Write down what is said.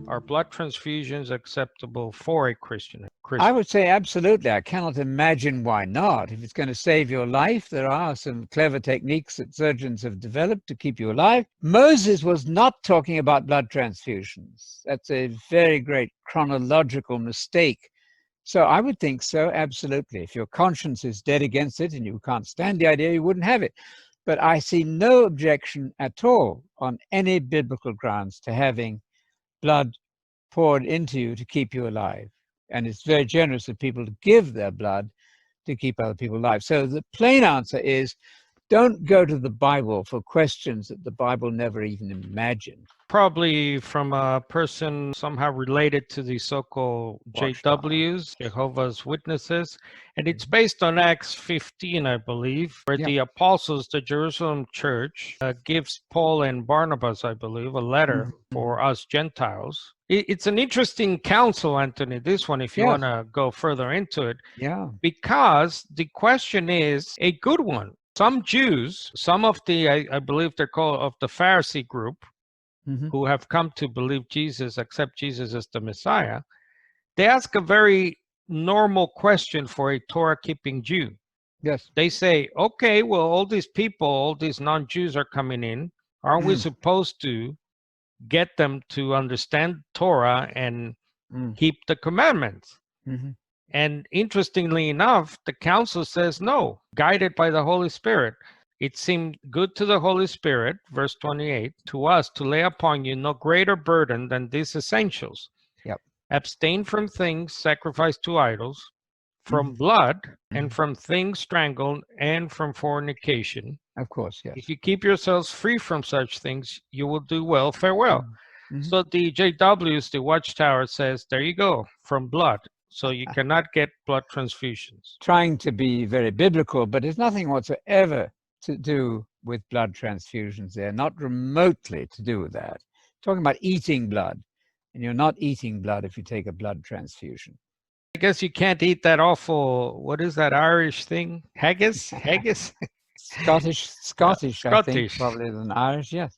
Are blood transfusions acceptable for a Christian? I would say absolutely. I cannot imagine why not. If it's going to save your life, there are some clever techniques that surgeons have developed to keep you alive. Moses was not talking about blood transfusions. That's a very great chronological mistake. So I would think so, absolutely. If your conscience is dead against it and you can't stand the idea, you wouldn't have it. But I see no objection at all on any biblical grounds to having blood poured into you to keep you alive. And it's very generous of people to give their blood to keep other people alive. So the plain answer is, don't go to the Bible for questions that the Bible never even imagined. Probably from a person somehow related to the so-called JWs, Jehovah's Witnesses. And it's based on Acts 15, I believe, where the apostles, the Jerusalem church, gives Paul and Barnabas, I believe, a letter for us Gentiles. It's an interesting counsel, Anthony, this one, if you want to go further into it. Yeah. Because the question is a good one. Some Jews, some of the, I believe they're called, of the Pharisee group, who have come to believe Jesus, accept Jesus as the Messiah, they ask a very normal question for a Torah-keeping Jew. Yes. They say, okay, well, all these people, all these non-Jews are coming in. Aren't we supposed to get them to understand Torah and keep the commandments? And interestingly enough, the council says no, guided by the Holy Spirit. It seemed good to the Holy Spirit, verse 28, to us to lay upon you no greater burden than these essentials. Abstain from things sacrificed to idols, from blood, and from things strangled, and from fornication. Of course, yes. If you keep yourselves free from such things, you will do well. Farewell. So the JWs, the Watchtower, says, there you go, from blood. So you cannot get blood transfusions. Trying to be very biblical, but there's nothing whatsoever to do with blood transfusions there, not remotely to do with that. Talking about eating blood, and you're not eating blood if you take a blood transfusion. I guess you can't eat that awful, what is that Irish thing? Haggis? Haggis? Scottish, I think, probably than Irish, yes.